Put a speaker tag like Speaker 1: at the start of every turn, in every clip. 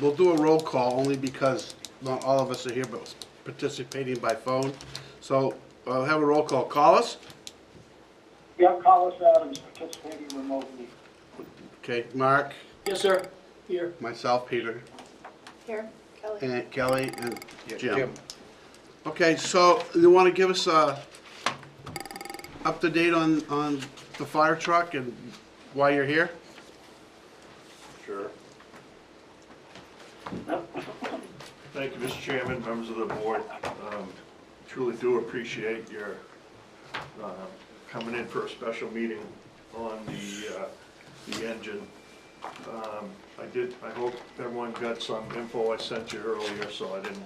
Speaker 1: we'll do a roll call only because not all of us are here, but participating by phone. So I'll have a roll call. Collis?
Speaker 2: Yep, Collis Adams, participating remotely.
Speaker 1: Okay, Mark,
Speaker 3: Yes, sir. Here.
Speaker 1: myself, Peter,
Speaker 4: Here, Kelly.
Speaker 1: and Kelly, and Jim. Okay, so you want to give us a up to date on the fire truck and why you're here?
Speaker 5: Sure. Thank you, Mr. Chairman, members of the board. Truly do appreciate your coming in for a special meeting on the engine. I hope everyone got some info I sent you earlier, so I didn't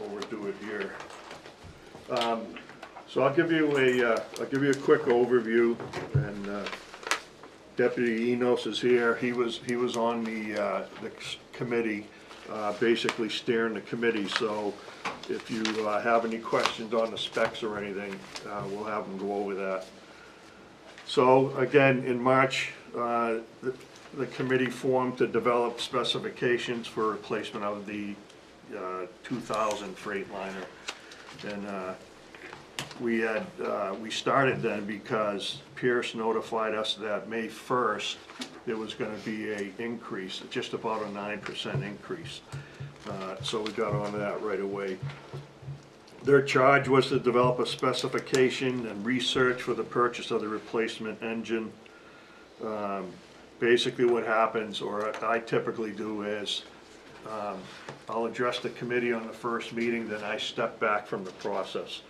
Speaker 5: overdo it here. So I'll give you a quick overview, and Deputy Enos is here. He was on the committee, basically steering the committee. So if you have any questions on the specs or anything, we'll have him go over that. So again, in March, the committee formed to develop specifications for replacement of the 2000 Freightliner, and we started then because Pierce notified us that May 1st there was going to be a increase, just about a 9% increase. So we got on that right away. Their charge was to develop a specification and research for the purchase of the replacement engine. Basically what happens, or I typically do, is I'll address the committee on the first meeting, then I step back from the process.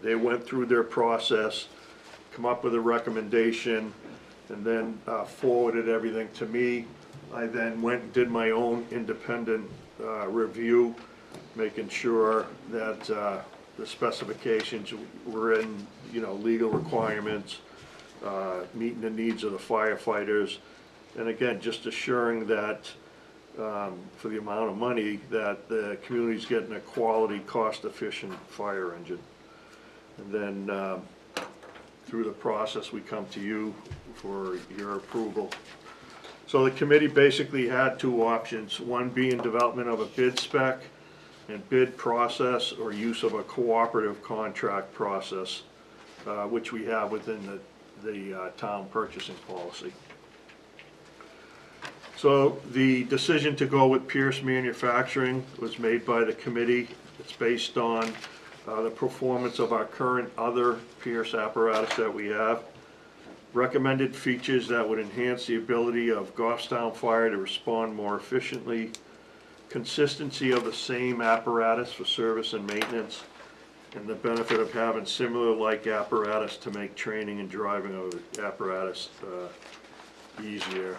Speaker 5: They went through their process, come up with a recommendation, and then forwarded everything to me. I then went and did my own independent review, making sure that the specifications were in, legal requirements, meeting the needs of the firefighters, and again, just assuring that for the amount of money that the community's getting a quality, cost-efficient fire engine. And then through the process, we come to you for your approval. So the committee basically had two options, one being development of a bid spec and bid process, or use of a cooperative contract process, which we have within the town purchasing policy. So the decision to go with Pierce Manufacturing was made by the committee. It's based on the performance of our current other Pierce apparatus that we have, recommended features that would enhance the ability of Goffstown Fire to respond more efficiently, consistency of the same apparatus for service and maintenance, and the benefit of having similar like apparatus to make training and driving of the apparatus easier.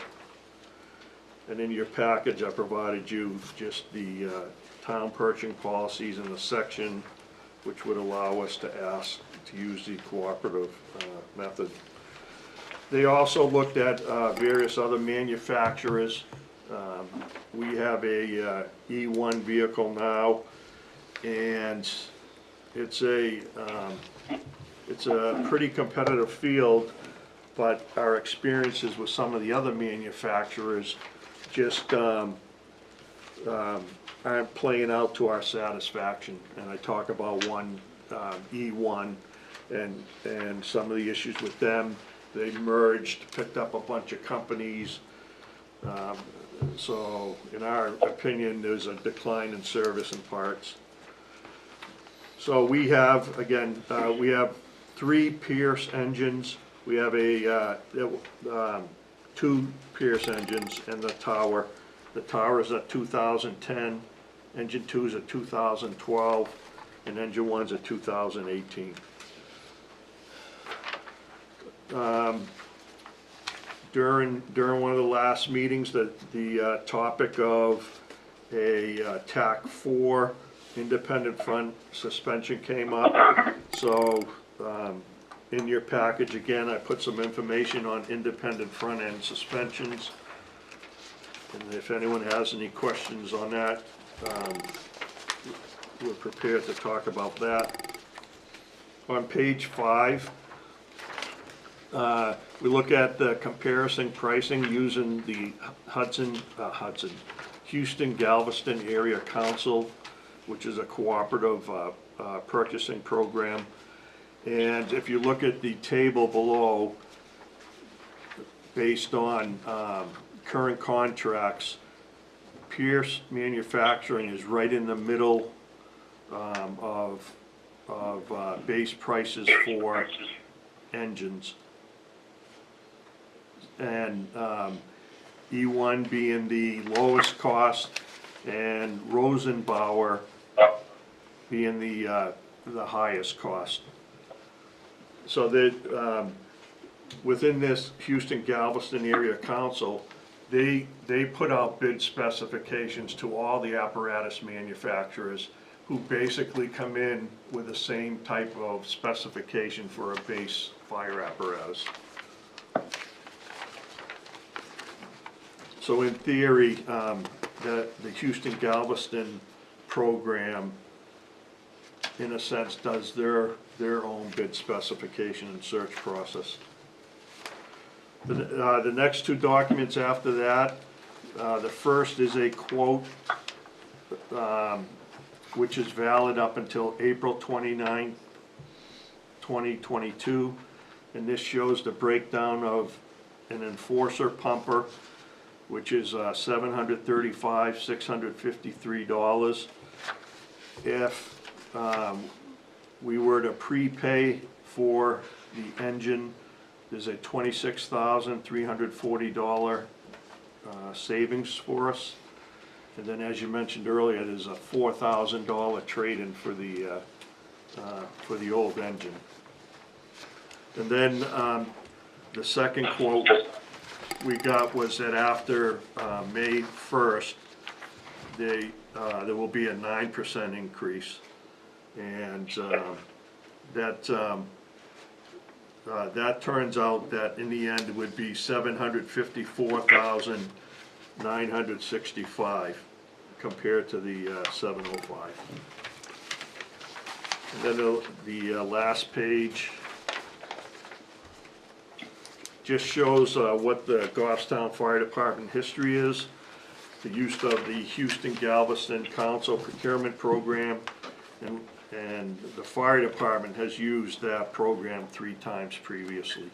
Speaker 5: And in your package, I provided you just the town purchasing policies in the section which would allow us to ask to use the cooperative method. They also looked at various other manufacturers. We have a E1 vehicle now, and it's a pretty competitive field, but our experiences with some of the other manufacturers just aren't playing out to our satisfaction. And I talk about one E1 and some of the issues with them. They merged, picked up a bunch of companies. So in our opinion, there's a decline in service and parts. So we have, again, we have 3 Pierce engines. We have a 2 Pierce engines and the tower. The tower is a 2010, engine 2 is a 2012, and engine 1 is a 2018. During one of the last meetings, the topic of a TAC 4 independent front suspension came up. So in your package, again, I put some information on independent front end suspensions. And if anyone has any questions on that, we're prepared to talk about that. On page 5, We look at the comparison pricing using the Houston Galveston Area Council, which is a cooperative purchasing program. And if you look at the table below, based on current contracts, Pierce Manufacturing is right in the middle of base prices for engines. And E1 being the lowest cost, and Rosenbauer being the highest cost. So that within this Houston Galveston Area Council, they put out bid specifications to all the apparatus manufacturers, who basically come in with the same type of specification for a base fire apparatus. So in theory, the Houston Galveston program, in a sense, does their own bid specification and search process. The next two documents after that, the first is a quote which is valid up until April 29, 2022. And this shows the breakdown of an enforcer pumper, which is $735,653. If we were to prepay for the engine, there's a $26,340 savings for us. And then, as you mentioned earlier, there's a $4,000 trade-in for the old engine. And then the second quote we got was that after May 1st, there will be a 9% increase, and that turns out that in the end it would be $754,965 compared to the 705. And then the last page just shows what the Goffstown Fire Department history is, the use of the Houston Galveston Council procurement program, and the fire department has used that program 3 times previously.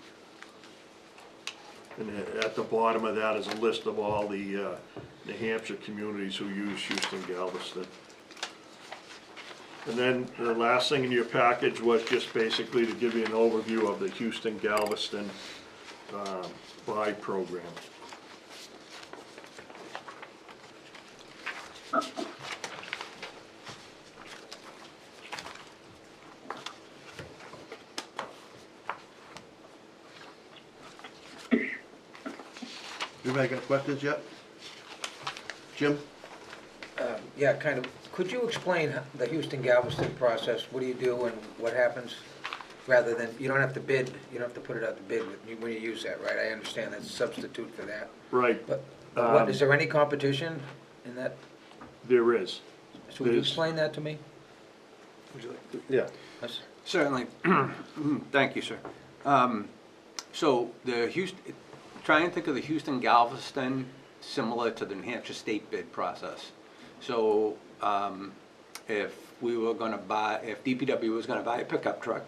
Speaker 5: And at the bottom of that is a list of all the New Hampshire communities who use Houston Galveston. And then the last thing in your package was just basically to give you an overview of the Houston Galveston buy program.
Speaker 1: Anybody got questions yet? Jim?
Speaker 3: Yeah, kind of. Could you explain the Houston Galveston process? What do you do and what happens? Rather than, you don't have to bid, you don't have to put it out to bid when you use that, right? I understand that's a substitute for that.
Speaker 5: Right.
Speaker 3: But what, is there any competition in that?
Speaker 5: There is.
Speaker 3: So would you explain that to me?
Speaker 6: Would you like?
Speaker 5: Yeah.
Speaker 3: That's-
Speaker 6: Certainly. Thank you, sir. So the Houston, try and think of the Houston Galveston similar to the New Hampshire state bid process. So if we were going to buy, if DPW was going to buy a pickup truck,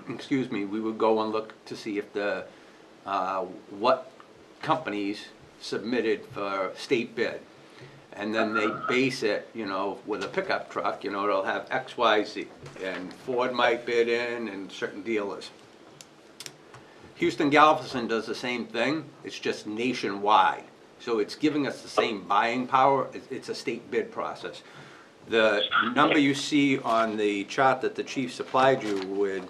Speaker 6: excuse me, we would go and look to see if the what companies submitted for state bid. And then they base it, you know, with a pickup truck, you know, it'll have X, Y, Z. And Ford might bid in and certain dealers. Houston Galveston does the same thing, it's just nationwide. So it's giving us the same buying power, it's a state bid process. The number you see on the chart that the chief supplied you with,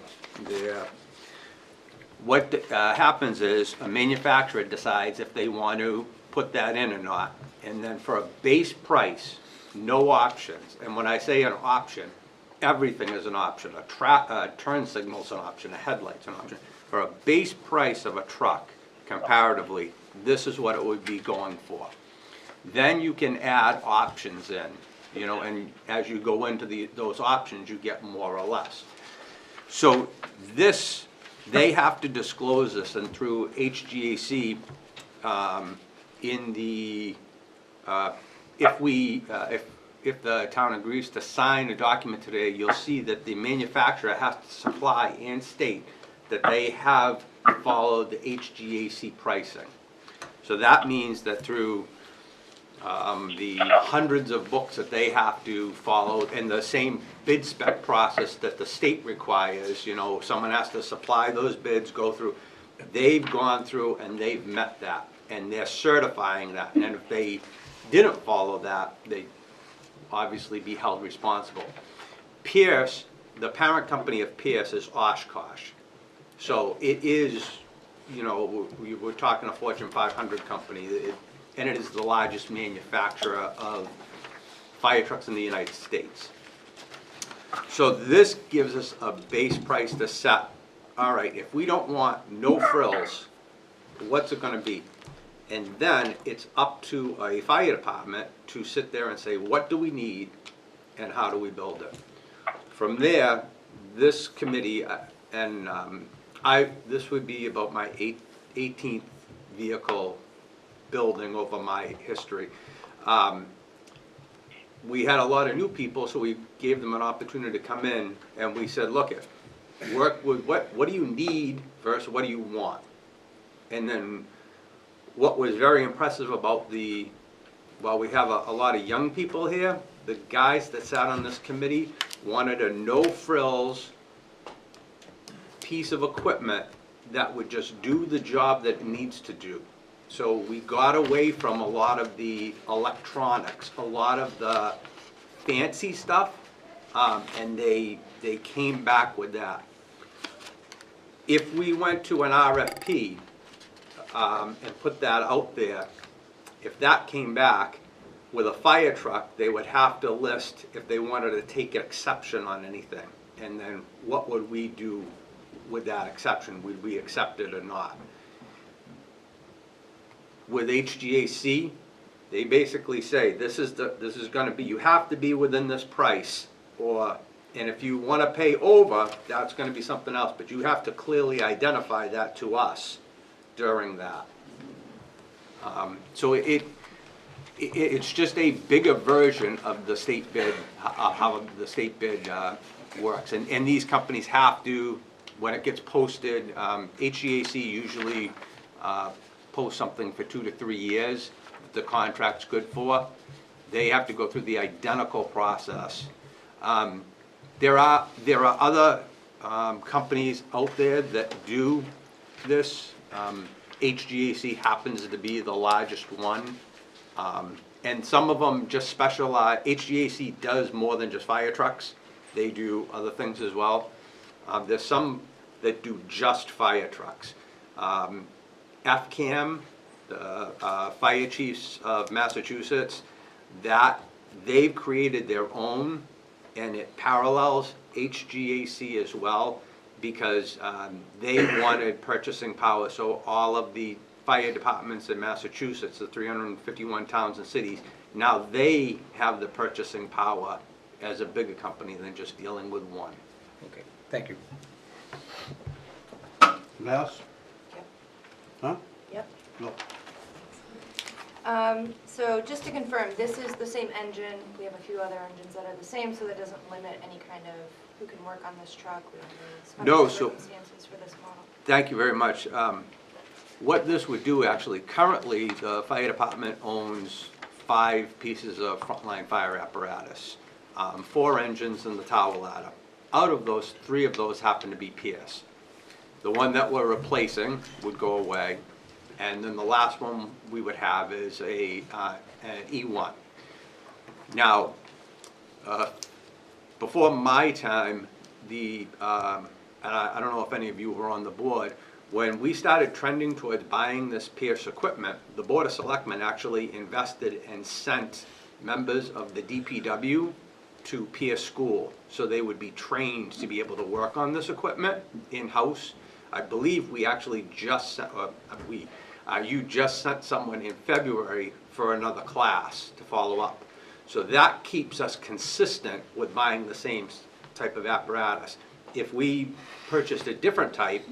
Speaker 6: what happens is a manufacturer decides if they want to put that in or not. And then for a base price, no options. And when I say an option, everything is an option. A turn signal's an option, a headlight's an option. For a base price of a truck, comparatively, this is what it would be going for. Then you can add options in, you know, and as you go into those options, you get more or less. So this they have to disclose this, and through HGAC, in the, if the town agrees to sign a document today, you'll see that the manufacturer has to supply and state that they have followed the HGAC pricing. So that means that through the hundreds of books that they have to follow, and the same bid spec process that the state requires, you know, someone has to supply those bids, go through, they've gone through and they've met that, and they're certifying that, and if they didn't follow that, they'd obviously be held responsible. Pierce, the parent company of Pierce is Oshkosh, so it is, you know, we're talking a Fortune 500 company, and it is the largest manufacturer of fire trucks in the United States. So this gives us a base price to set. All right, if we don't want no frills, what's it gonna be? And then it's up to a fire department to sit there and say, what do we need and how do we build it? From there, this committee, this would be about my 18th vehicle building over my history. We had a lot of new people, so we gave them an opportunity to come in, and we said, look, work with what do you need versus what do you want? And then what was very impressive about while we have a lot of young people here, the guys that sat on this committee wanted a no-frills piece of equipment that would just do the job that it needs to do. So we got away from a lot of the electronics, a lot of the fancy stuff, and they came back with that. If we went to an RFP and put that out there, if that came back with a fire truck, they would have to list if they wanted to take an exception on anything. And then what would we do with that exception? Would we accept it or not? With HGAC, they basically say this is going to be, you have to be within this price, and if you want to pay over, that's going to be something else, but you have to clearly identify that to us during that. So it's just a bigger version of the state bid, how the state bid works, and these companies have to, when it gets posted, HGAC usually post something for 2 to 3 years that the contract's good for. They have to go through the identical process. There are other companies out there that do this. HGAC happens to be the largest one, and some of them just specialize. HGAC does more than just fire trucks. They do other things as well. There's some that do just fire trucks. FCAM, the Fire Chiefs of Massachusetts, that they've created their own, and it parallels HGAC as well, because they wanted purchasing power. So all of the fire departments in Massachusetts, the 351 towns and cities, now they have the purchasing power as a bigger company than just dealing with one.
Speaker 3: Okay, thank you.
Speaker 1: Yes?
Speaker 4: Yep.
Speaker 1: Huh?
Speaker 4: Yep.
Speaker 1: No.
Speaker 4: So just to confirm, this is the same engine. We have a few other engines that are the same, so that doesn't limit any kind of who can work on this truck. We don't need
Speaker 6: No,
Speaker 4: special
Speaker 6: so-
Speaker 4: circumstances for this model.
Speaker 6: Thank you very much. What this would do, actually, currently, the fire department owns 5 pieces of frontline fire apparatus, 4 engines and the tower ladder. Out of those, 3 of those happen to be Pierce. The one that we're replacing would go away, and then the last one we would have is an E1. Now, before my time, and I don't know if any of you were on the board, when we started trending towards buying this Pierce equipment, the Board of Selectmen actually invested and sent members of the DPW to Pierce School, so they would be trained to be able to work on this equipment in-house. I believe we actually just sent, you just sent someone in February for another class to follow up. So that keeps us consistent with buying the same type of apparatus. If we purchased a different type,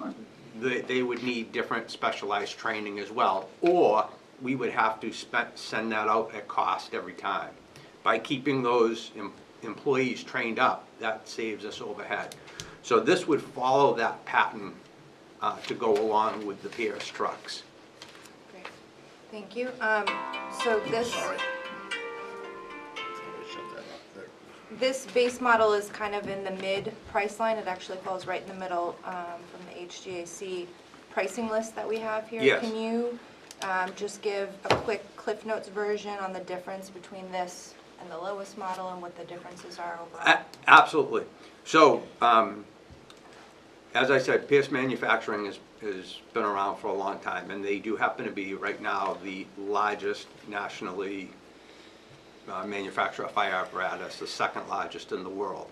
Speaker 6: they would need different specialized training as well, or we would have to send that out at cost every time. By keeping those employees trained up, that saves us overhead. So this would follow that pattern to go along with the Pierce trucks.
Speaker 4: Great, thank you. So this,
Speaker 1: Sorry. Somebody shut that up there.
Speaker 4: this base model is kind of in the mid price line. It actually falls right in the middle from the HGAC pricing list that we have here.
Speaker 6: Yes.
Speaker 4: Can you just give a quick Cliff Notes version on the difference between this and the lowest model and what the differences are overall?
Speaker 6: Absolutely. So, as I said, Pierce Manufacturing has been around for a long time, and they do happen to be, right now, the largest nationally manufacturer of fire apparatus, the second largest in the world.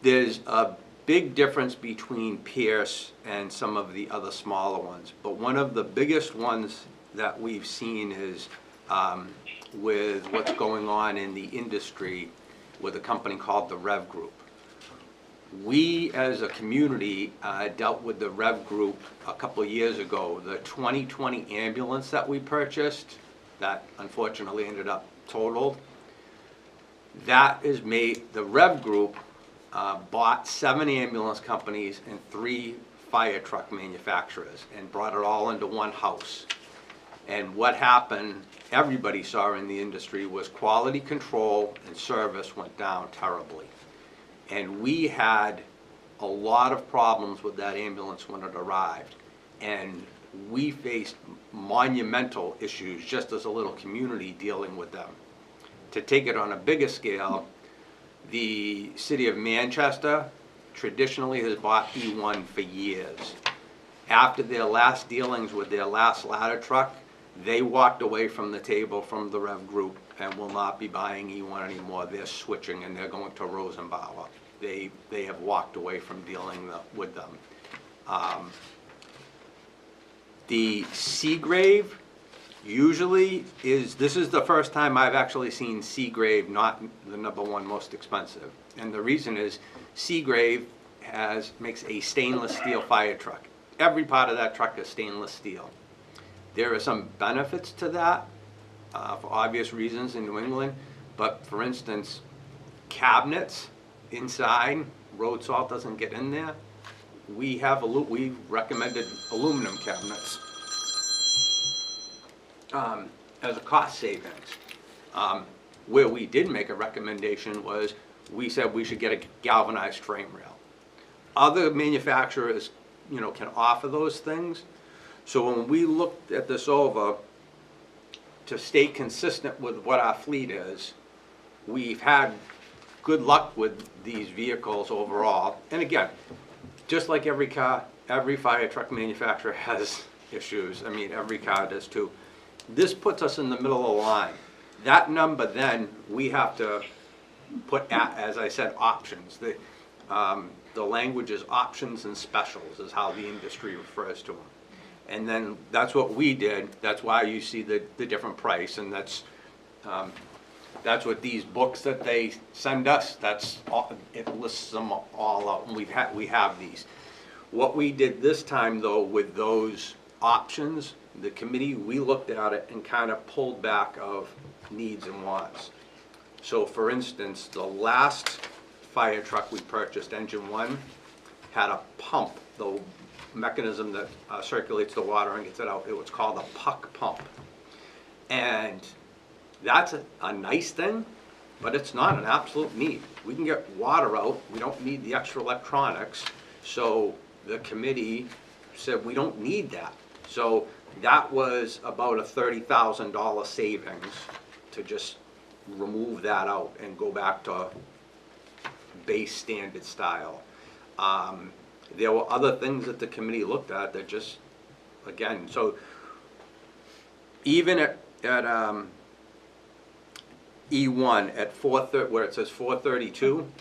Speaker 6: There's a big difference between Pierce and some of the other smaller ones, but one of the biggest ones that we've seen is with what's going on in the industry with a company called the Rev Group. We, as a community, dealt with the Rev Group a couple of years ago. The 2020 ambulance that we purchased, that unfortunately ended up totaled, that is made, the Rev Group bought 7 ambulance companies and 3 fire truck manufacturers and brought it all into one house. And what happened, everybody saw in the industry, was quality control and service went down terribly. And we had a lot of problems with that ambulance when it arrived. And we faced monumental issues just as a little community dealing with them. To take it on a bigger scale, the city of Manchester traditionally has bought E1 for years. After their last dealings with their last ladder truck, they walked away from the table from the Rev Group and will not be buying E1 anymore. They're switching and they're going to Rosenbauer. They have walked away from dealing with them. The Seagrave usually is, this is the first time I've actually seen Seagrave not the #1 most expensive. And the reason is Seagrave makes a stainless steel fire truck. Every part of that truck is stainless steel. There are some benefits to that for obvious reasons in New England, but for instance, cabinets inside, road salt doesn't get in there. We recommended aluminum cabinets as a cost savings. Where we did make a recommendation was, we said we should get a galvanized frame rail. Other manufacturers, can offer those things. So when we looked at this over, to stay consistent with what our fleet is, we've had good luck with these vehicles overall. And again, just like every car, every fire truck manufacturer has issues. I mean, every car does too. This puts us in the middle of the line. That number then, we have to put at, as I said, options. The language is options and specials is how the industry refers to them. And then that's what we did. That's why you see the different price, and that's what these books that they send us, it lists them all out, and we have these. What we did this time though with those options, the committee, we looked at it and kind of pulled back of needs and wants. So for instance, the last fire truck we purchased, engine 1, had a pump, the mechanism that circulates the water and gets it out. It was called a puck pump. And that's a nice thing, but it's not an absolute need. We can get water out, we don't need the extra electronics, so the committee said we don't need that. So that was about a $30,000 savings to just remove that out and go back to base standard style. There were other things that the committee looked at that just, again, so even at E1 at where it says 432,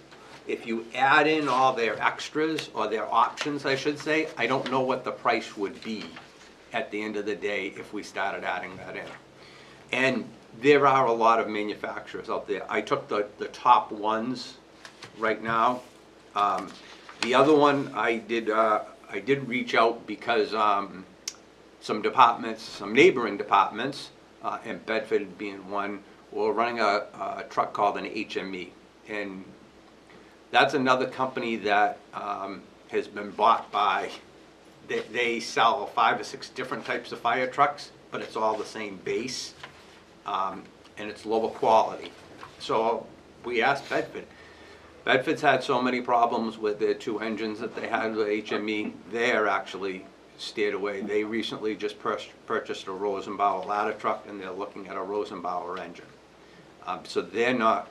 Speaker 6: if you add in all their extras, or their options I should say, I don't know what the price would be at the end of the day if we started adding that in. And there are a lot of manufacturers out there. I took the top ones right now. The other one I did I did reach out because some departments, some neighboring departments, and Bedford being one, were running a truck called an HME. And that's another company that has been bought by, they sell 5 or 6 different types of fire trucks, but it's all the same base, and it's lower quality. So we asked Bedford. Bedford's had so many problems with their 2 engines that they had with HME, they're actually steered away. They recently just purchased a Rosenbauer ladder truck, and they're looking at a Rosenbauer engine. So they're not,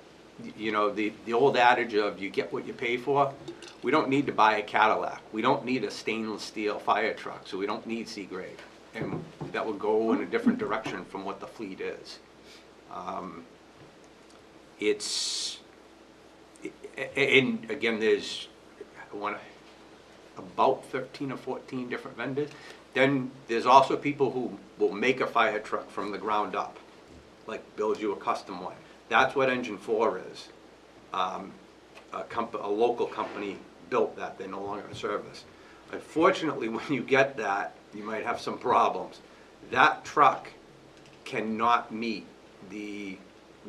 Speaker 6: you know, the old adage of you get what you pay for, we don't need to buy a Cadillac. We don't need a stainless steel fire truck, so we don't need Seagrave. And that would go in a different direction from what the fleet is. And again, there's about 13 or 14 different vendors. Then there's also people who will make a fire truck from the ground up, like build you a custom one. That's what Engine 4 is. A local company built that, they're no longer in service. Unfortunately, when you get that, you might have some problems. That truck cannot meet the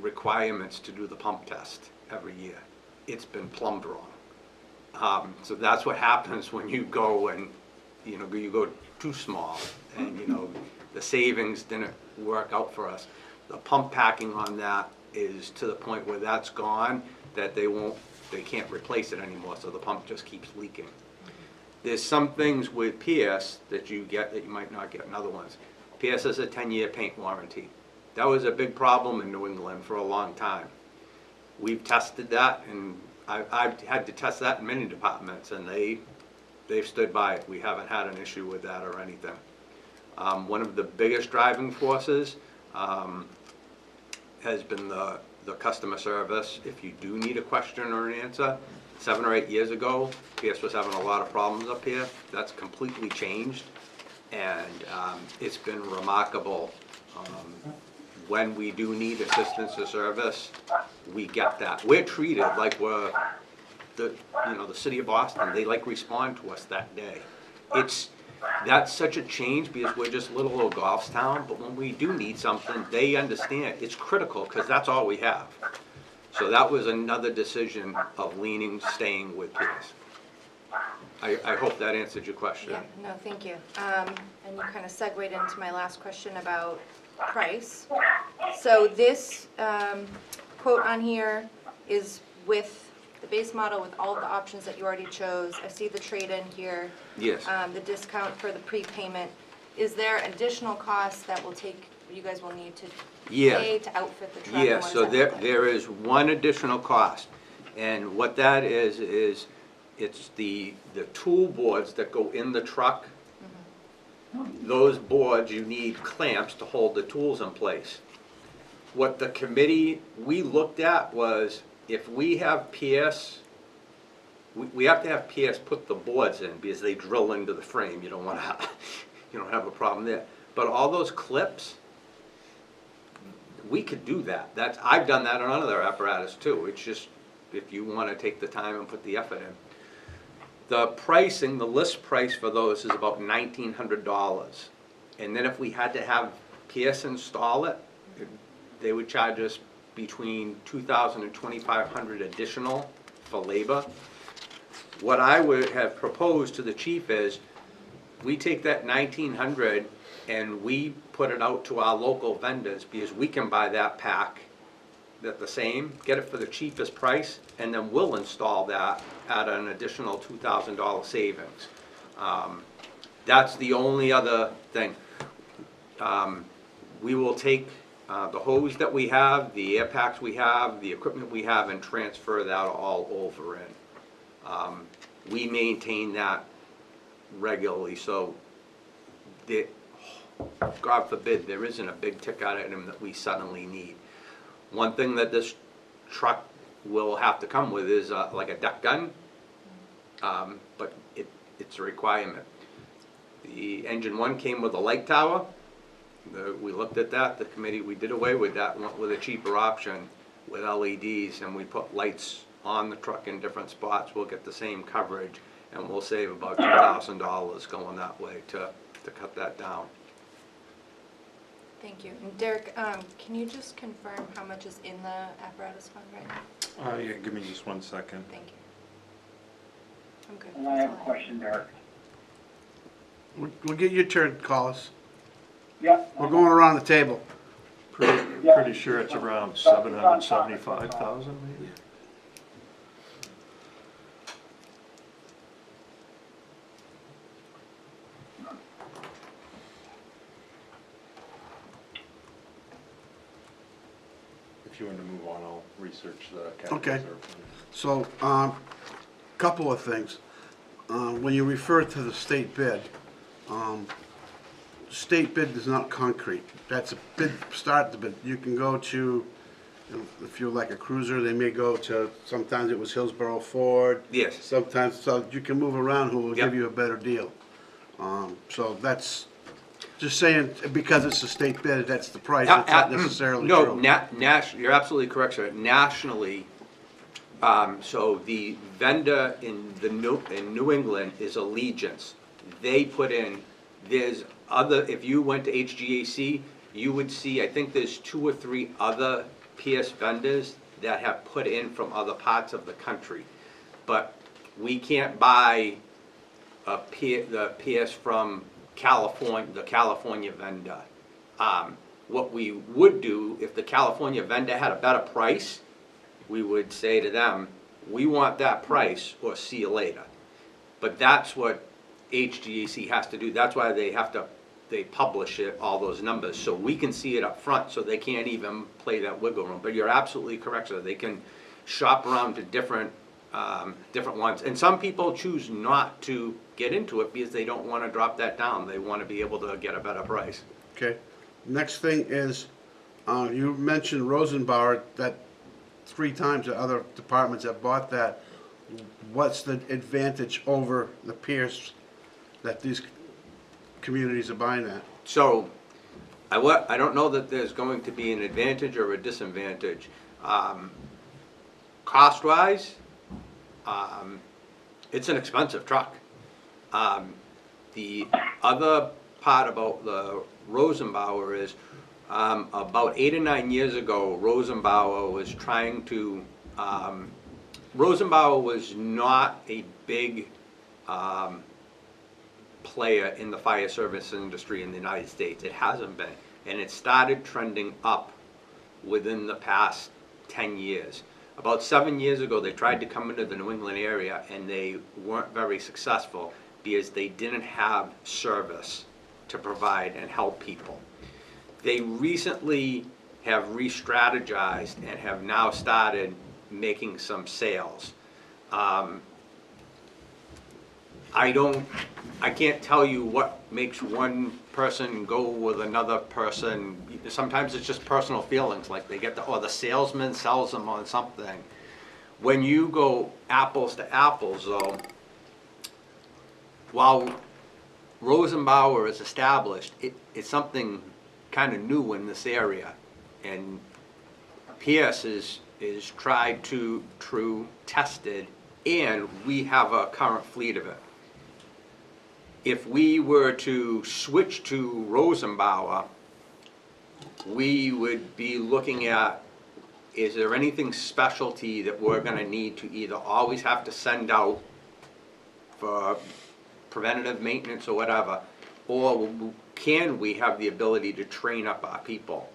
Speaker 6: requirements to do the pump test every year. It's been plumbed wrong. So that's what happens when you go and, you know, you go too small, and, you know, the savings didn't work out for us. The pump packing on that is to the point where that's gone, that they can't replace it anymore, so the pump just keeps leaking. There's some things with Pierce that you get that you might not get in other ones. Pierce has a 10-year paint warranty. That was a big problem in New England for a long time. We've tested that, and I've had to test that in many departments, and they've stood by it. We haven't had an issue with that or anything. One of the biggest driving forces has been the customer service. If you do need a question or an answer, 7 or 8 years ago, Pierce was having a lot of problems up here. That's completely changed, and it's been remarkable. When we do need assistance or service, we get that. We're treated like we're the city of Boston. They like respond to us that day. That's such a change because we're just little old Goffstown, but when we do need something, they understand. It's critical because that's all we have. So that was another decision of staying with Pierce. I hope that answered your question.
Speaker 4: Yeah, no, thank you. And you kind of segued into my last question about price. So this quote on here is with the base model with all of the options that you already chose. I see the trade-in here.
Speaker 6: Yes.
Speaker 4: The discount for the prepayment. Is there additional costs that you guys will need to pay to outfit the truck?
Speaker 6: Yeah, so there is one additional cost. And what that is it's the tool boards that go in the truck. Those boards, you need clamps to hold the tools in place. What the committee we looked at was, if we have Pierce, we have to have Pierce put the boards in because they drill into the frame. You don't want to you don't have a problem there. But all those clips, we could do that. I've done that on other apparatus too. It's just if you want to take the time and put the effort in. The pricing, the list price for those is about $1,900. And then if we had to have Pierce install it, they would charge us between $2,000 and $2,500 additional for labor. What I would have proposed to the chief is, we take that $1,900 and we put it out to our local vendors, because we can buy that pack at the same, get it for the cheapest price, and then we'll install that at an additional $2,000 savings. That's the only other thing. We will take the hose that we have, the air packs we have, the equipment we have, and transfer that all over in. We maintain that regularly, so God forbid there isn't a big ticket item that we suddenly need. One thing that this truck will have to come with is like a duck gun, but it's a requirement. The Engine 1 came with a light tower. We looked at that, the committee, we did away with that, went with a cheaper option with LEDs, and we put lights on the truck in different spots. We'll get the same coverage, and we'll save about $2,000 going that way to cut that down.
Speaker 4: Thank you. And Derek, can you just confirm how much is in the apparatus fund right now?
Speaker 7: Yeah, give me just 1 second.
Speaker 4: Thank you. I'm good.
Speaker 2: And I have a question, Derek.
Speaker 1: We'll get your turn, Collis.
Speaker 2: Yeah.
Speaker 1: We're going around the table.
Speaker 5: Pretty sure it's around 775,000 maybe?
Speaker 7: If you want to move on, I'll research the capital
Speaker 1: Okay.
Speaker 7: reserve fund.
Speaker 1: So, couple of things. When you refer to the state bid, state bid is not concrete. That's a bid, start the bid. You can go to, if you're like a cruiser, they may go to, sometimes it was Hillsborough Ford.
Speaker 6: Yes.
Speaker 1: Sometimes, so you can move around who will
Speaker 6: Yep.
Speaker 1: give you a better deal. So that's, just saying, because it's a state bid, that's the price, it's not necessarily true.
Speaker 6: No, you're absolutely correct, sir. Nationally, so the vendor in New England is Allegiance. They put in, there's other, if you went to HGAC, you would see, I think there's 2 or 3 other PS vendors that have put in from other parts of the country. But we can't buy the PS from California, the California vendor. What we would do, if the California vendor had a better price, we would say to them, we want that price or see you later. But that's what HGAC has to do. That's why they publish it, all those numbers, so we can see it up front, so they can't even play that wiggle room. But you're absolutely correct, sir. They can shop around to different ones. And some people choose not to get into it because they don't want to drop that down. They want to be able to get a better price.
Speaker 1: Okay. Next thing is, you mentioned Rosenbauer, that 3 times the other departments have bought that. What's the advantage over the Pierce that these communities are buying at?
Speaker 6: So, I don't know that there's going to be an advantage or a disadvantage. Cost-wise, it's an expensive truck. The other part about the Rosenbauer is, about 8 or 9 years ago, Rosenbauer was trying to, Rosenbauer was not a big player in the fire service industry in the United States. It hasn't been. And it started trending up within the past 10 years. About 7 years ago, they tried to come into the New England area and they weren't very successful because they didn't have service to provide and help people. They recently have re-strategized and have now started making some sales. I can't tell you what makes one person go with another person. Sometimes it's just personal feelings, like they get or the salesman sells them on something. When you go apples to apples though, while Rosenbauer is established, it's something kind of new in this area. And PS is tried to, true, tested, and we have a current fleet of it. If we were to switch to Rosenbauer, we would be looking at, is there anything specialty that we're gonna need to either always have to send out for preventative maintenance or whatever, or can we have the ability to train up our people?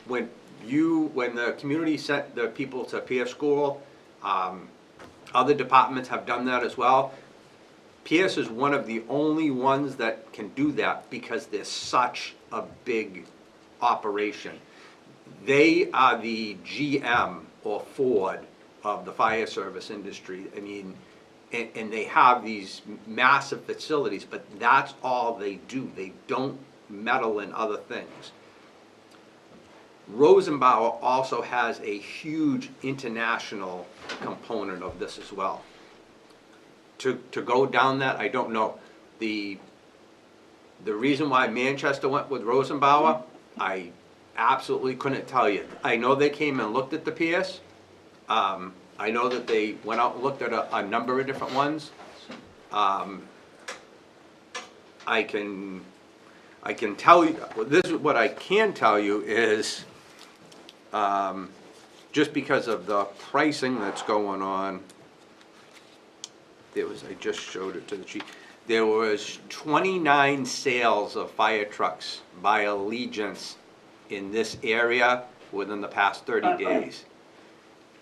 Speaker 6: When the community sent the people to PS school, other departments have done that as well. PS is one of the only ones that can do that because they're such a big operation. They are the GM or Ford of the fire service industry. I mean, and they have these massive facilities, but that's all they do. They don't meddle in other things. Rosenbauer also has a huge international component of this as well. To go down that, I don't know. The reason why Manchester went with Rosenbauer, I absolutely couldn't tell you. I know they came and looked at the PS. I know that they went out and looked at a number of different ones. I can tell you, this is what I can tell you is, just because of the pricing that's going on, I just showed it to the chief, there was 29 sales of fire trucks by Allegiance in this area within the past 30 days.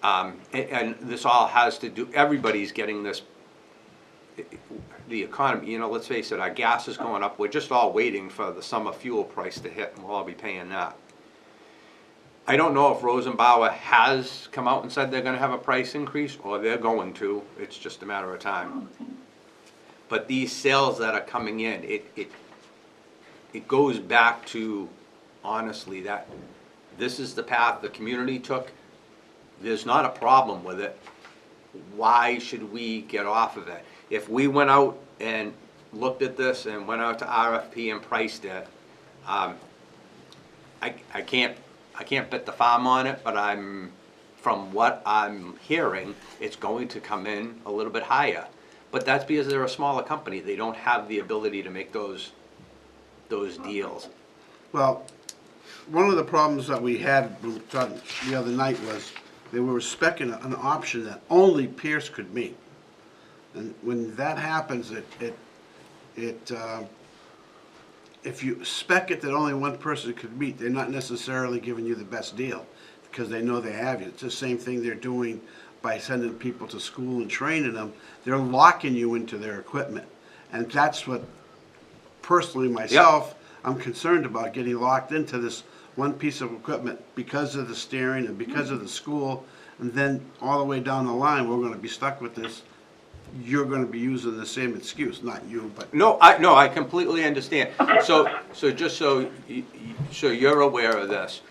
Speaker 6: And this all has to do, everybody's getting this, the economy, you know, let's face it, our gas is going up, we're just all waiting for the summer fuel price to hit, and we'll all be paying that. I don't know if Rosenbauer has come out and said they're gonna have a price increase, or they're going to, it's just a matter of time. But these sales that are coming in, it goes back to, honestly, that this is the path the community took. There's not a problem with it. Why should we get off of it? If we went out and looked at this and went out to RFP and priced it, I can't bet the farm on it, but from what I'm hearing, it's going to come in a little bit higher. But that's because they're a smaller company. They don't have the ability to make those deals.
Speaker 1: Well, one of the problems that we had the other night was they were speccing an option that only Pierce could meet. And when that happens, if you spec it that only one person could meet, they're not necessarily giving you the best deal because they know they have you. It's the same thing they're doing by sending people to school and training them. They're locking you into their equipment. And that's what, personally myself, I'm concerned about, getting locked into this one piece of equipment because of the steering and because of the school. And then all the way down the line, we're gonna be stuck with this. You're gonna be using the same excuse, not you, but.
Speaker 6: No, I completely understand. So just so you're aware of this,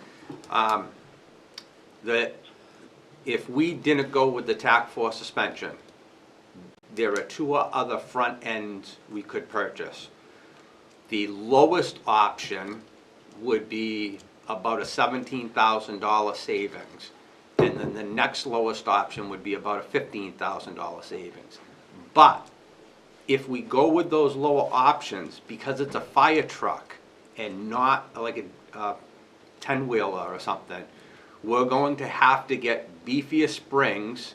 Speaker 6: that if we didn't go with the TAC 4 suspension, there are two other front ends we could purchase. The lowest option would be about a $17,000 savings, and then the next lowest option would be about a $15,000 savings. But if we go with those lower options, because it's a fire truck and not like a 10-wheeler or something, we're going to have to get beefier springs,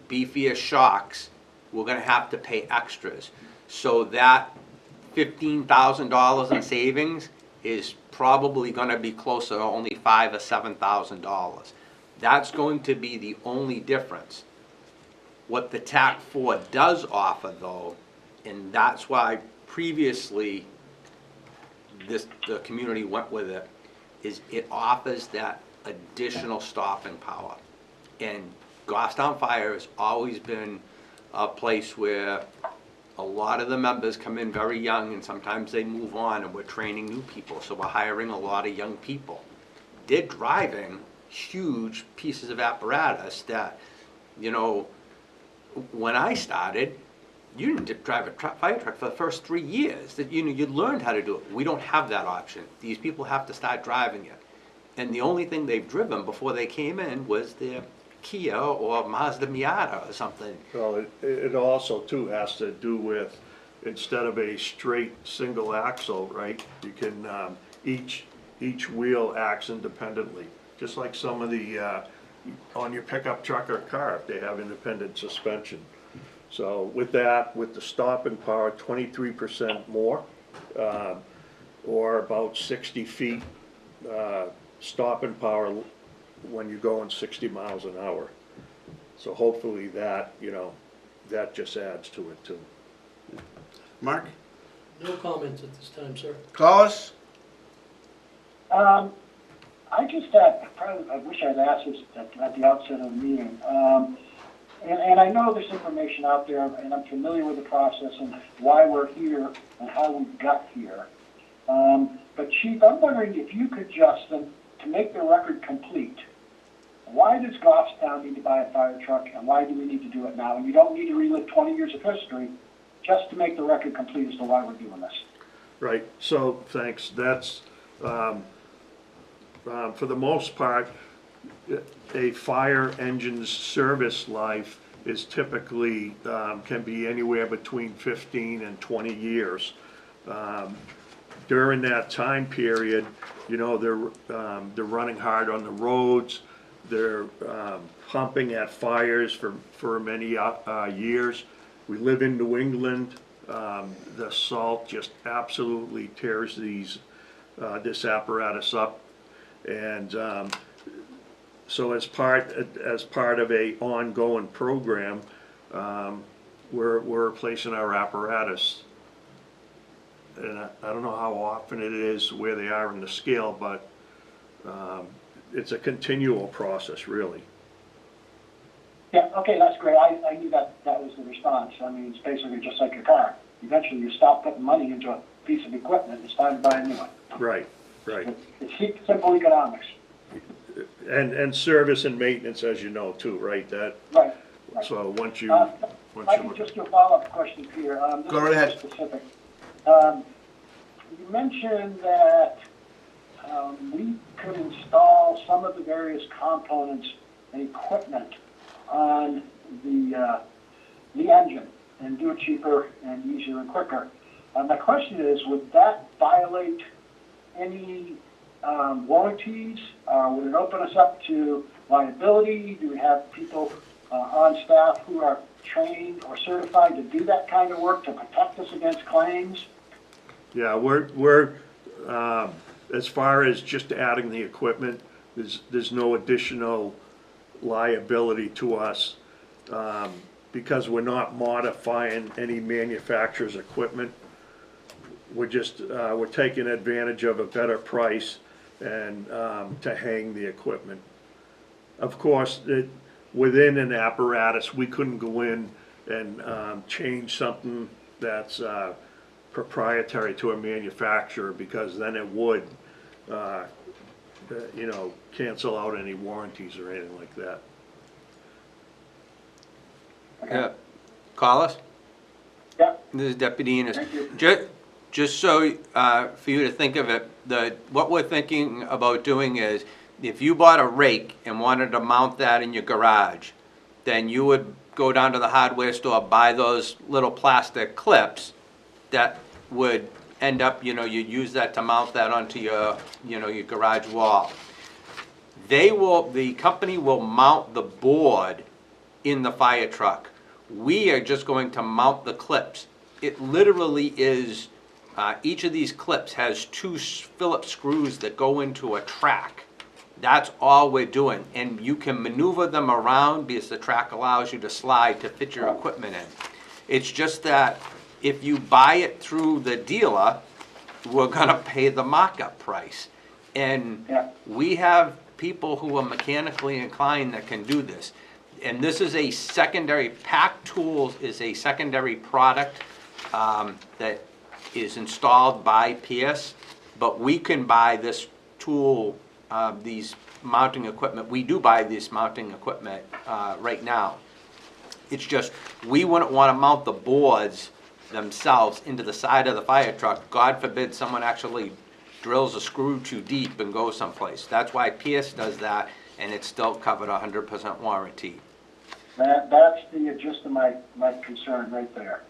Speaker 6: beefier shocks. We're going to have to pay extras. So that $15,000 in savings is probably going to be closer to only $5,000 or $7,000. That's going to be the only difference. What the TAC 4 does offer, though, and that's why previously the community went with it, is it offers that additional stopping power. And Goffstown Fire has always been a place where a lot of the members come in very young, and sometimes they move on, and we're training new people, so we're hiring a lot of young people. They're driving huge pieces of apparatus that, you know, when I started, you didn't drive a fire truck for the first 3 years. That, you know, you learned how to do it. We don't have that option. These people have to start driving it. And the only thing they've driven before they came in was their Kia or Mazda Miata or something.
Speaker 5: Well, it also too has to do with, instead of a straight single axle, right, you can, each wheel acts independently. Just like some of the, on your pickup truck or car, they have independent suspension. So with that, with the stopping power, 23% more, or about 60 feet stopping power when you're going 60 miles an hour. So hopefully that, you know, that just adds to it too.
Speaker 1: Mark?
Speaker 8: No comments at this time, sir.
Speaker 1: Collis?
Speaker 2: I just probably, I wish I'd asked this at the outset of the meeting. And I know there's information out there, and I'm familiar with the process and why we're here and how we got here. But Chief, I'm wondering if you could just, to make the record complete, why does Goffstown need to buy a fire truck, and why do we need to do it now? And you don't need to relive 20 years of history, just to make the record complete as to why we're doing this.
Speaker 5: Right, so thanks. That's, for the most part, a fire engine's service life is typically, can be anywhere between 15 and 20 years. During that time period, you know, they're running hard on the roads, they're pumping at fires for many years. We live in New England. The salt just absolutely tears this apparatus up. And so as part of a ongoing program, we're replacing our apparatus. And I don't know how often it is, where they are in the scale, but it's a continual process, really.
Speaker 2: Yeah, okay, that's great. I knew that was the response. I mean, it's basically just like your car. Eventually, you stop putting money into a piece of equipment, it's time to buy a new one.
Speaker 5: Right, right.
Speaker 2: It's simple economics.
Speaker 5: And service and maintenance, as you know, too, right? That,
Speaker 2: Right.
Speaker 5: so once you,
Speaker 2: I can just do a follow-up question here. This
Speaker 1: Go
Speaker 2: is
Speaker 1: right ahead.
Speaker 2: Specific. You mentioned that we could install some of the various components and equipment on the engine and do it cheaper and easier and quicker. My question is, would that violate any warranties? Would it open us up to liability? Do we have people on staff who are trained or certified to do that kind of work to protect us against claims?
Speaker 5: yeah, we're as far as just adding the equipment, there's no additional liability to us, because we're not modifying any manufacturer's equipment. We're just, we're taking advantage of a better price and, to hang the equipment. Of course, within an apparatus, we couldn't go in and, change something that's, proprietary to a manufacturer, because then it would, you know, cancel out any warranties or anything like that.
Speaker 6: Yeah. Collis?
Speaker 2: Yeah.
Speaker 6: This is Deputy Enos.
Speaker 2: Thank you.
Speaker 6: Just so, for you to think of it, what we're thinking about doing is, if you bought a rake and wanted to mount that in your garage, then you would go down to the hardware store, buy those little plastic clips that would end up, you know, you use that to mount that onto your, you know, your garage wall. The company will mount the board in the fire truck. We are just going to mount the clips. It literally is, each of these clips has 2 Phillips screws that go into a track. That's all we're doing. And you can maneuver them around because the track allows you to slide to fit your equipment in. It's just that if you buy it through the dealer, we're gonna pay the markup price. And we have people who are mechanically inclined that can do this. And this is a secondary, Pack Tools is a secondary product that is installed by Pierce, but we can buy this tool, these mounting equipment. We do buy this mounting equipment right now. It's just, we wouldn't want to mount the boards themselves into the side of the fire truck. God forbid someone actually drills a screw too deep and goes someplace. That's why Pierce does that, and it's still covered 100% warranty.
Speaker 2: That's the gist of my concern right there.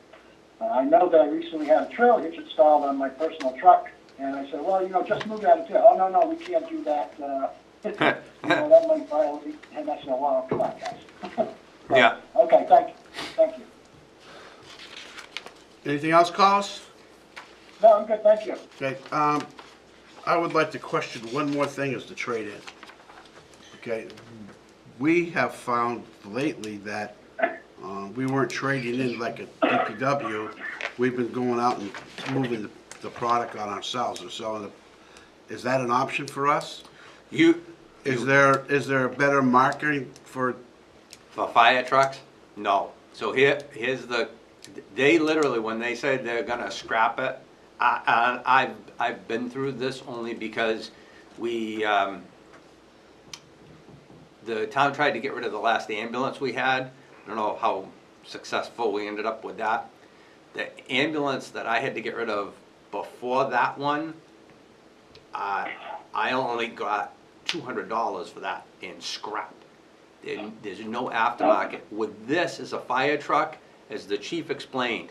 Speaker 2: I know that I recently had a trail hitch installed on my personal truck, and I said, well, you know, just move that into, oh, no, we can't do that. You know, that might violate, and I said, well, come on, guys.
Speaker 6: Yeah.
Speaker 2: Okay, thank you.
Speaker 1: Anything else, Carlos?
Speaker 2: No, I'm good, thank you.
Speaker 1: Okay, I would like to question one more thing, is the trade-in. Okay, we have found lately that we weren't trading in like at DPW. We've been going out and moving the product on ourselves and selling it. Is that an option for us? Is there a better marketing for?
Speaker 6: For fire trucks? No. So here's they literally, when they say they're gonna scrap it, I've been through this only because the town tried to get rid of the last ambulance we had. I don't know how successful we ended up with that. The ambulance that I had to get rid of before that one, I only got $200 for that in scrap. There's no aftermarket. With this as a fire truck, as the chief explained,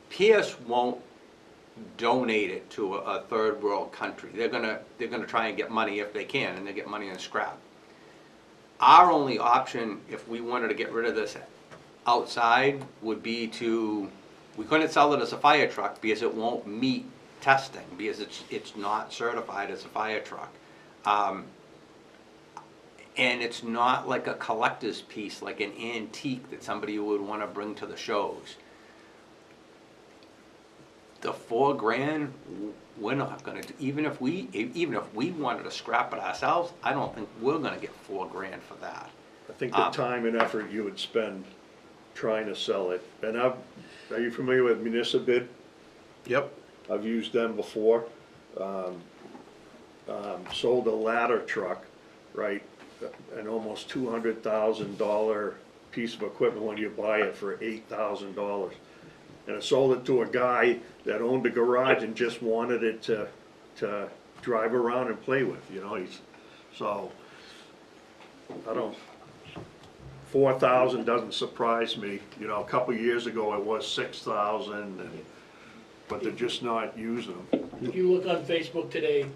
Speaker 6: Pierce won't donate it to a third world country. They're gonna try and get money if they can, and they get money in scrap. Our only option, if we wanted to get rid of this outside, would be we couldn't sell it as a fire truck because it won't meet testing, because it's not certified as a fire truck. And it's not like a collector's piece, like an antique that somebody would want to bring to the shows. The $4,000, we're not gonna do, even if we wanted to scrap it ourselves, I don't think we're gonna get $4,000 for that.
Speaker 5: I think the time and effort you would spend trying to sell it, and are you familiar with Municipid?
Speaker 1: Yep.
Speaker 5: I've used them before. Sold a ladder truck, right, an almost $200,000 piece of equipment when you buy it for $8,000. And I sold it to a guy that owned a garage and just wanted it to drive around and play with, you know, so, I don't, 4,000 doesn't surprise me, you know, a couple of years ago it was 6,000, but they're just not using them.
Speaker 8: If you look on Facebook today,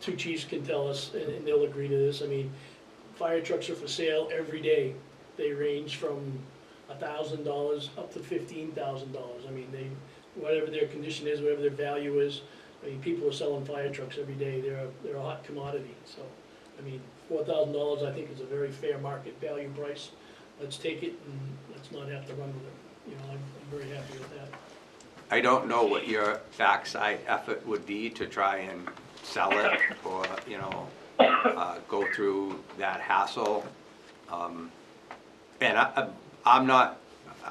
Speaker 8: two chiefs can tell us, and they'll agree to this, I mean, fire trucks are for sale every day. They range from $1,000 up to $15,000. I mean, whatever their condition is, whatever their value is, I mean, people are selling fire trucks every day. They're a hot commodity, so, I mean, $4,000 I think is a very fair market value price. Let's take it and let's not have to run with it. You know, I'm very happy with that.
Speaker 6: I don't know what your backside effort would be to try and sell it, or, you know, go through that hassle. And I'm not,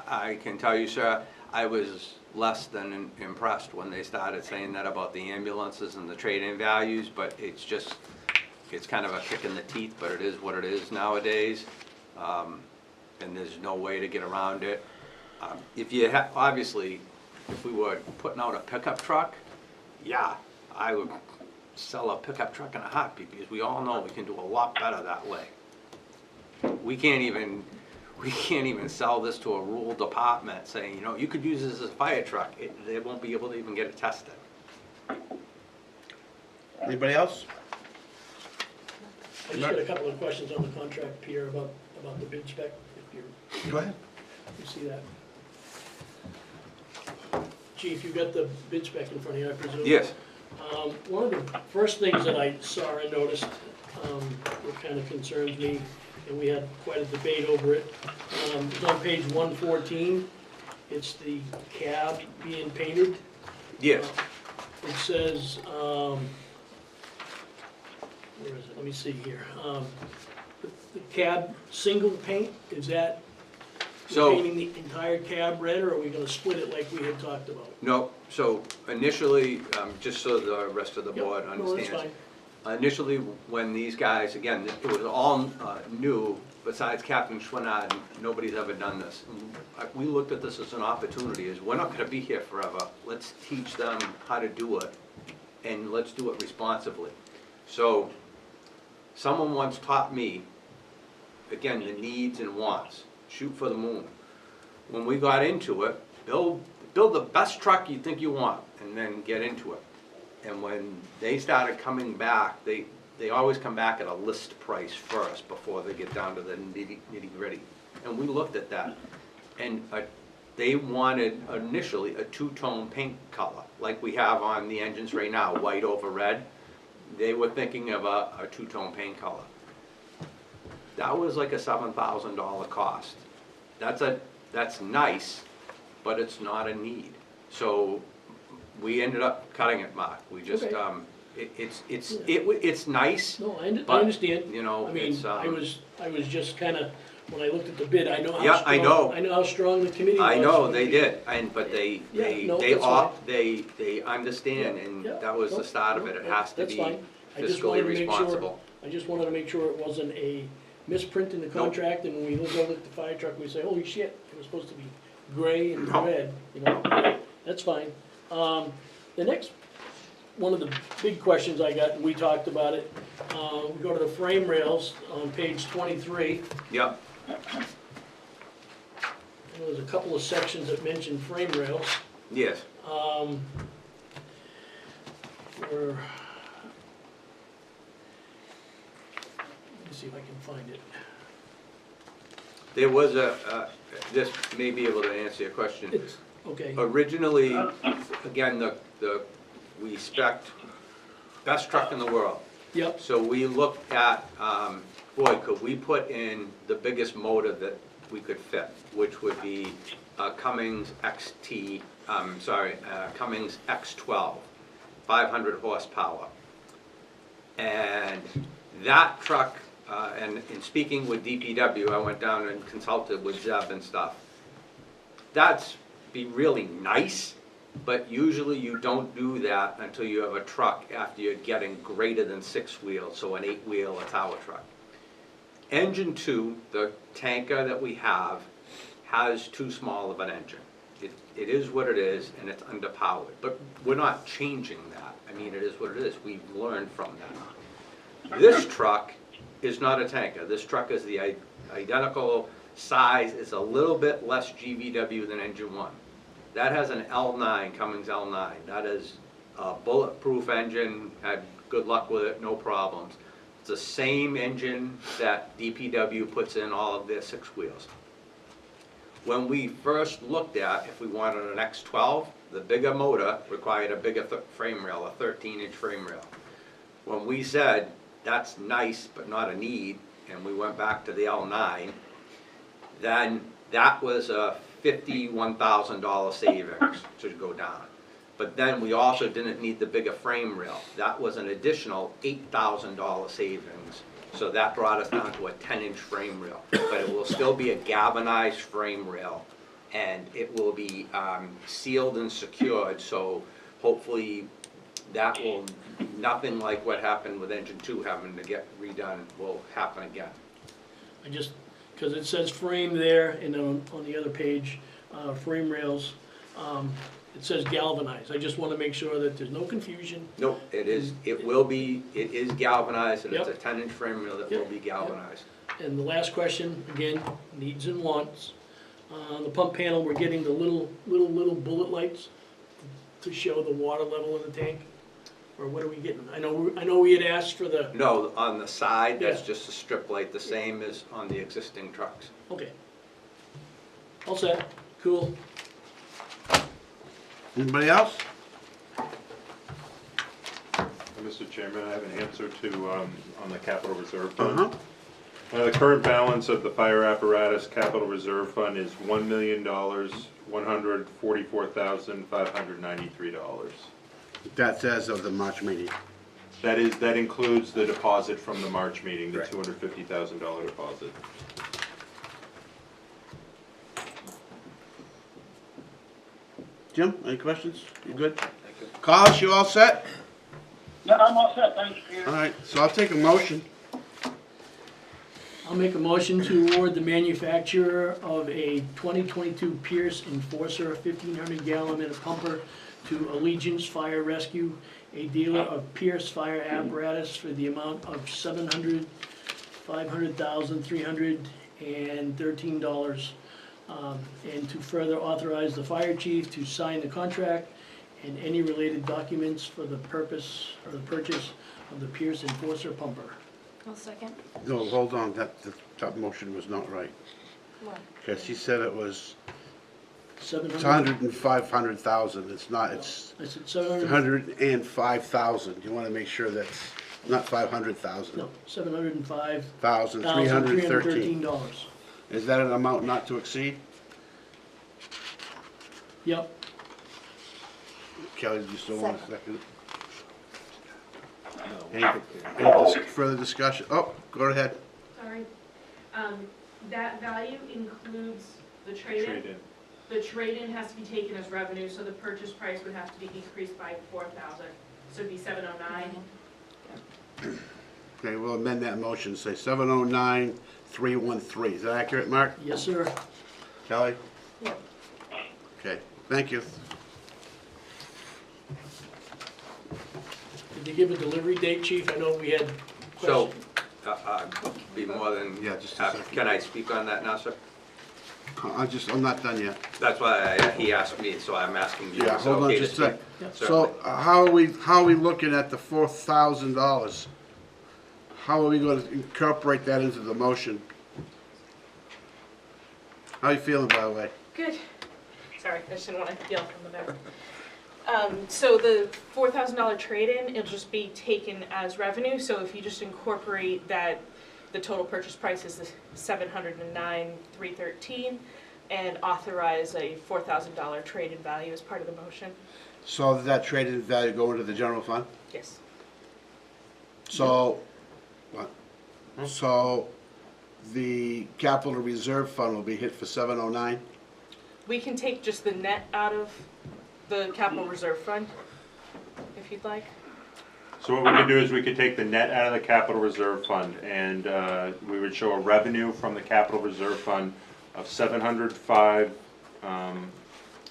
Speaker 6: I can tell you, sir, I was less than impressed when they started saying that about the ambulances and the trade-in values, but it's just, it's kind of a kick in the teeth, but it is what it is nowadays. And there's no way to get around it. If you obviously, if we were putting out a pickup truck, yeah, I would sell a pickup truck in a heartbeat, because we all know we can do a lot better that way. We can't even sell this to a rural department saying, you know, you could use this as a fire truck. They won't be able to even get it tested.
Speaker 1: Anybody else?
Speaker 8: I just got a couple of questions on the contract, Peter, about the bid spec, if
Speaker 1: Go ahead.
Speaker 8: you see that. Chief, you got the bid spec in front of you, I presume?
Speaker 6: Yes.
Speaker 8: One of the first things that I saw and noticed, that kind of concerns me, and we had quite a debate over it, it's on page 114. It's the cab being painted.
Speaker 6: Yes.
Speaker 8: It says, where is it? Let me see here. The cab single paint, is that
Speaker 6: So-
Speaker 8: painting the entire cab red, or are we gonna split it like we had talked about?
Speaker 6: No, so initially, just so the rest of the
Speaker 8: Yep,
Speaker 6: board
Speaker 8: no, that's
Speaker 6: understands.
Speaker 8: fine.
Speaker 6: Initially, when these guys, again, it was all new, besides Captain Schwinnard, nobody's ever done this. We looked at this as an opportunity, as we're not gonna be here forever. Let's teach them how to do it, and let's do it responsibly. So, someone once taught me, again, the needs and wants, shoot for the moon. When we got into it, build the best truck you think you want, and then get into it. And when they started coming back, they always come back at a list price first before they get down to the nitty gritty. And we looked at that, and they wanted initially a two-tone paint color, like we have on the engines right now, white over red. They were thinking of a two-tone paint color. That was like a $7,000 cost. That's nice, but it's not a need. So we ended up cutting it, Mark. We just,
Speaker 8: Okay.
Speaker 6: it's nice.
Speaker 8: No, I
Speaker 6: but,
Speaker 8: understand.
Speaker 6: you know,
Speaker 8: I mean,
Speaker 6: it's,
Speaker 8: I was just kinda, when I looked at the bid, I know how
Speaker 6: Yeah,
Speaker 8: strong.
Speaker 6: I know.
Speaker 8: I know how strong the committee was.
Speaker 6: I know, they did, but they
Speaker 8: Yeah, no, that's fine.
Speaker 6: they understand, and
Speaker 8: Yeah,
Speaker 6: that was
Speaker 8: no,
Speaker 6: the start of it. It
Speaker 8: no,
Speaker 6: has to
Speaker 8: that's
Speaker 6: be
Speaker 8: fine. I just wanted
Speaker 6: fiscally
Speaker 8: to make sure-
Speaker 6: responsible.
Speaker 8: I just wanted to make sure it wasn't a misprint in the contract, and when we look over at the fire truck, we say, holy shit, it was supposed to be gray and
Speaker 6: No.
Speaker 8: red, you know, that's fine. The next, one of the big questions I got, and we talked about it, We go to the frame rails on page 23.
Speaker 6: Yep.
Speaker 8: And there's a couple of sections that mention frame rails.
Speaker 6: Yes.
Speaker 8: Let me see if I can find it.
Speaker 6: There was this may be able to answer your question.
Speaker 8: It's, okay,
Speaker 6: Originally, again, we spec'd best truck in the world.
Speaker 8: yep,
Speaker 6: So we looked at, boy, could we put in the biggest motor that we could fit, which would be Cummins Cummins X12, 500 horsepower. And that truck, and in speaking with DPW, I went down and consulted with Zeb and stuff. That's be really nice, but usually you don't do that until you have a truck after you're getting greater than 6 wheels, so an 8-wheel, a tower truck. Engine 2, the tanker that we have, has too small of an engine. It is what it is, and it's underpowered, but we're not changing that. I mean, it is what it is. We've learned from that. This truck is not a tanker. This truck is the identical size. It's a little bit less GVW than engine 1. That has an L9, Cummins L9. That is a bulletproof engine, had good luck with it, no problems. It's the same engine that DPW puts in all of their 6 wheels. When we first looked at if we wanted an X12, the bigger motor required a bigger frame rail, a 13-inch frame rail. When we said, that's nice but not a need, and we went back to the L9, then that was a $51,000 savings to go down. But then we also didn't need the bigger frame rail. That was an additional $8,000 savings. So that brought us down to a 10-inch frame rail. But it will still be a galvanized frame rail, and it will be sealed and secured, so hopefully that will, nothing like what happened with engine 2 having to get redone will happen again.
Speaker 8: I just, because it says frame there, and on the other page, frame rails, it says galvanized. I just want to make sure that there's no confusion.
Speaker 6: Nope, it is galvanized, and it's a
Speaker 8: Yep.
Speaker 6: 10-inch frame rail that
Speaker 8: Yep,
Speaker 6: will be galvanized.
Speaker 8: And the last question, again, needs and wants. The pump panel, we're getting the little bullet lights to show the water level in the tank? Or what are we getting? I know we had asked for the,
Speaker 6: No, on the side, that's
Speaker 8: Yeah.
Speaker 6: just a strip light, the same as on the existing trucks.
Speaker 8: okay. All set, cool.
Speaker 1: Anybody else?
Speaker 7: Mr. Chairman, I have an answer to, on the capital reserve fund.
Speaker 1: Uh-huh.
Speaker 7: The current balance of the fire apparatus capital reserve fund is $1,144,593.
Speaker 1: That's as of the March meeting.
Speaker 7: That includes the deposit from the March meeting, the
Speaker 6: Right.
Speaker 7: $250,000 deposit.
Speaker 1: Jim, any questions? You good? Carlos, you all set?
Speaker 2: Yeah, I'm all set, thanks, Peter.
Speaker 1: All right, so I'll take a motion.
Speaker 8: I'll make a motion to award the manufacturer of a 2022 Pierce Enforcer 1,500 gallon minute pumper to Allegiance Fire Rescue, a dealer of Pierce fire apparatus for the amount of $500,313. And to further authorize the fire chief to sign the contract and any related documents for the purpose or the purchase of the Pierce Enforcer pumper.
Speaker 4: I'll second.
Speaker 1: No, hold on, the top motion was not right.
Speaker 4: What?
Speaker 1: Because he said it was, it's
Speaker 8: 700.
Speaker 1: 100 and 500,000, it's not, it's
Speaker 8: I said 700.
Speaker 1: 105,000. You want to make sure that's not 500,000.
Speaker 8: No, $705,313.
Speaker 1: $1,313. Is that an amount not to exceed?
Speaker 8: Yep.
Speaker 1: Kelly, do you still want a second? Any further discussion? Oh, go ahead.
Speaker 9: Sorry. That value includes the trade-in.
Speaker 7: Trade-in.
Speaker 9: The trade-in has to be taken as revenue, so the purchase price would have to be increased by $4,000. So it'd be $709.
Speaker 1: Okay, we'll amend that motion, say 709,313. Is that accurate, Mark?
Speaker 8: Yes, sir.
Speaker 1: Kelly?
Speaker 4: Yep.
Speaker 1: Okay, thank you.
Speaker 8: Did they give a delivery date, chief? I know we had
Speaker 6: So,
Speaker 8: question.
Speaker 6: be more than,
Speaker 1: Yeah, just a
Speaker 6: happy.
Speaker 1: second.
Speaker 6: Can I speak on that now, sir?
Speaker 1: I'm not done yet.
Speaker 6: That's why he asked me, so I'm asking you.
Speaker 1: Yeah,
Speaker 6: Is it
Speaker 1: hold on
Speaker 6: okay to
Speaker 1: just a sec.
Speaker 6: speak?
Speaker 1: So,
Speaker 6: Certainly.
Speaker 1: how are we looking at the $4,000? How are we gonna incorporate that into the motion? How you feeling, by the way?
Speaker 9: Good. Sorry, I just didn't want to yell from the back. So the $4,000 trade-in, it'll just be taken as revenue, so if you just incorporate that, the total purchase price is the $709,313, and authorize a $4,000 trade-in value as part of the motion.
Speaker 1: So that traded value go into the general fund?
Speaker 9: Yes.
Speaker 1: So, what? So, the capital reserve fund will be hit for 709?
Speaker 9: We can take just the net out of the capital reserve fund, if you'd like.
Speaker 7: So what we could do is we could take the net out of the capital reserve fund, and we would show a revenue from the capital reserve fund of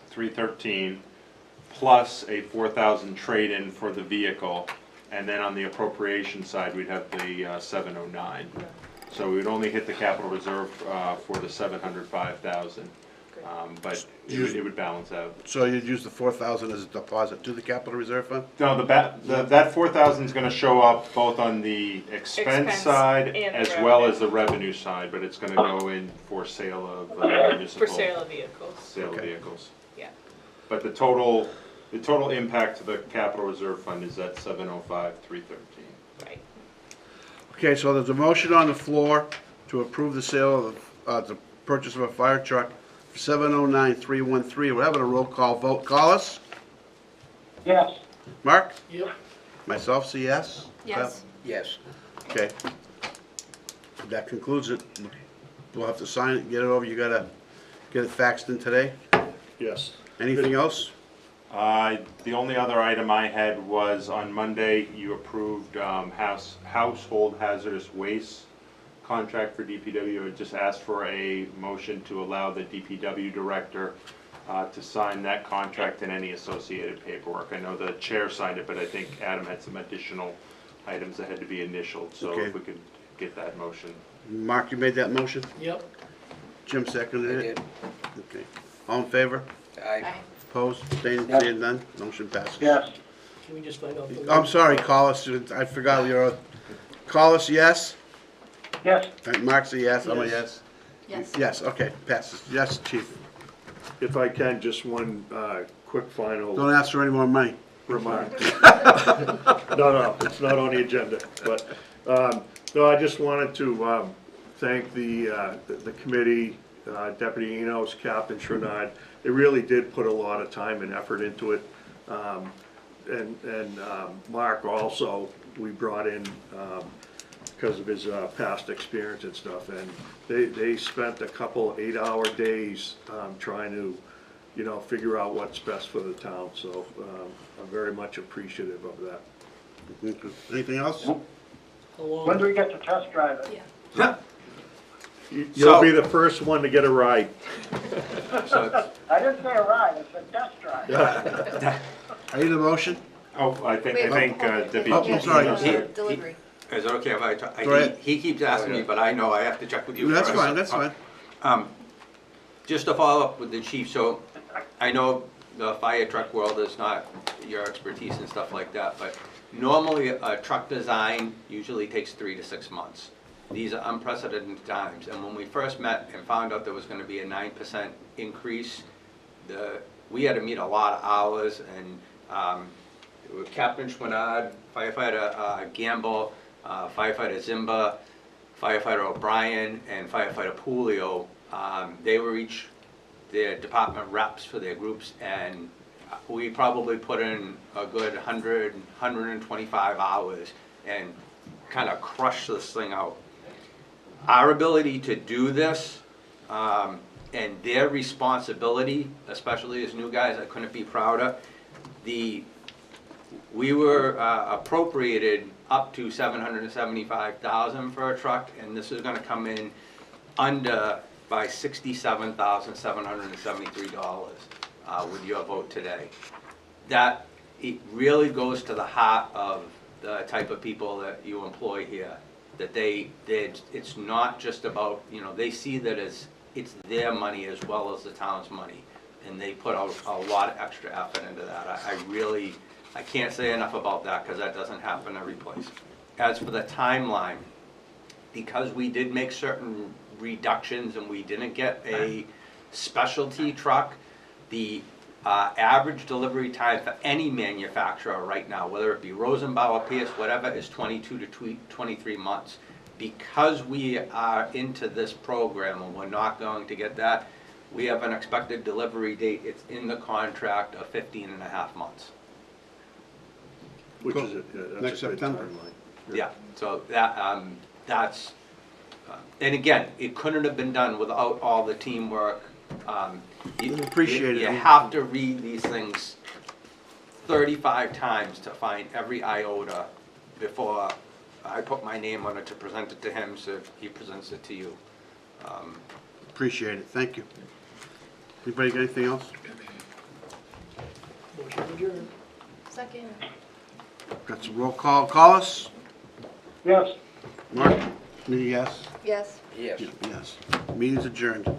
Speaker 7: $705,313 plus a $4,000 trade-in for the vehicle, and then on the appropriation side, we'd have the 709. So we would only hit the capital reserve for the 705,000, but it would balance out.
Speaker 1: So you'd use the 4,000 as a deposit to the capital reserve fund?
Speaker 7: No, that 4,000 is gonna show up both on the expense
Speaker 9: Expense
Speaker 7: side
Speaker 9: and the
Speaker 7: as well
Speaker 9: revenue.
Speaker 7: as the revenue side, but it's gonna go in for sale of municipal.
Speaker 9: For sale of vehicles,
Speaker 7: Sale of
Speaker 1: Okay.
Speaker 7: vehicles.
Speaker 9: yeah.
Speaker 7: But the total impact to the capital reserve fund is at 705,313.
Speaker 9: Right.
Speaker 1: Okay, so there's a motion on the floor to approve the sale of, the purchase of a fire truck for 709,313. We're having a roll call vote. Collis?
Speaker 2: Yes.
Speaker 1: Mark?
Speaker 8: Yep.
Speaker 1: Myself, say yes?
Speaker 4: Yes.
Speaker 3: Yes.
Speaker 1: Okay. That concludes it. We'll have to sign it, get it over. You gotta get it faxed in today.
Speaker 5: Yes.
Speaker 1: Anything else?
Speaker 7: The only other item I had was on Monday, you approved household hazardous waste contract for DPW. I just asked for a motion to allow the DPW director to sign that contract and any associated paperwork. I know the chair signed it, but I think Adam had some additional items that had to be initialed, so
Speaker 1: Okay.
Speaker 7: if we could get that motion.
Speaker 1: Mark, you made that motion?
Speaker 8: Yep.
Speaker 1: Jim
Speaker 3: I
Speaker 1: seconded it?
Speaker 3: did.
Speaker 1: Okay. All in favor?
Speaker 3: Aye.
Speaker 1: Opposed? Abstained?
Speaker 2: Yes.
Speaker 1: Seeing none? Motion passes.
Speaker 2: Yes.
Speaker 8: Can we just find out the?
Speaker 1: I'm sorry, Collis, I forgot your, Collis, yes?
Speaker 2: Yes.
Speaker 1: And Mark's a yes, I'm a yes?
Speaker 4: Yes.
Speaker 1: Yes, okay, passes. Yes, chief.
Speaker 5: If I can, just one quick final
Speaker 1: Don't ask for any more money.
Speaker 5: remark. No, it's not on the agenda, but, no, I just wanted to thank the committee, Deputy Enos, Captain Chouinard. They really did put a lot of time and effort into it. And Mark also, we brought in because of his past experience and stuff, and they spent a couple 8-hour days trying to, figure out what's best for the town, so I'm very much appreciative of that.
Speaker 1: Anything else?
Speaker 8: How
Speaker 2: When do
Speaker 8: long,
Speaker 2: we get to test drive it?
Speaker 4: Yeah.
Speaker 5: You'll be the first one to get a ride.
Speaker 6: So it's-
Speaker 2: I didn't say a ride, I said test drive.
Speaker 1: I need a motion?
Speaker 7: Oh, I think Deputy
Speaker 1: Oh, I'm sorry.
Speaker 7: Enos there.
Speaker 4: Delivery.
Speaker 6: Is it okay if I,
Speaker 1: Go ahead.
Speaker 6: he keeps asking me, but I know I have to check with you
Speaker 1: That's
Speaker 6: first.
Speaker 1: fine, that's fine.
Speaker 6: Just to follow up with the chief, so I know the fire truck world is not your expertise and stuff like that, but normally a truck design usually takes 3 to 6 months. These are unprecedented times, and when we first met and found out there was gonna be a 9% increase, we had to meet a lot of hours, and with Captain Chouinard, firefighter Gamble, firefighter Zimba, firefighter O'Brien, and firefighter Pulio, they were each their department reps for their groups, and we probably put in a good 100, 125 hours and kind of crushed this thing out. Our ability to do this, and their responsibility, especially as new guys, I couldn't be prouder. We were appropriated up to $775,000 for a truck, and this is gonna come in under by $67,773 with your vote today. That, it really goes to the heart of the type of people that you employ here, that it's not just about, you know, they see that as, it's their money as well as the town's money, and they put out a lot of extra effort into that. I can't say enough about that, because that doesn't happen every place. As for the timeline, because we did make certain reductions and we didn't get a specialty truck, the average delivery time for any manufacturer right now, whether it be Rosenbauer, Pierce, whatever, is 22 to 23 months. Because we are into this program and we're not going to get that, we have an expected delivery date, it's in the contract, of 15 and a half months.
Speaker 5: Which
Speaker 1: Cool.
Speaker 5: is, that's
Speaker 1: Next
Speaker 5: a good
Speaker 1: September.
Speaker 5: timeline.
Speaker 6: Yeah, so that's, and again, it couldn't have been done without all the teamwork.
Speaker 1: Appreciate it.
Speaker 6: You have to read these things 35 times to find every iota before I put my name on it to present it to him, so he presents it to you.
Speaker 1: Appreciate it, thank you. Anybody got anything else?
Speaker 8: Motion adjourned.
Speaker 4: Second.
Speaker 1: Got some roll call, Collis?
Speaker 2: Yes.
Speaker 1: Mark? Me, yes?
Speaker 4: Yes.
Speaker 3: Yes.
Speaker 1: Yes. Meeting's adjourned.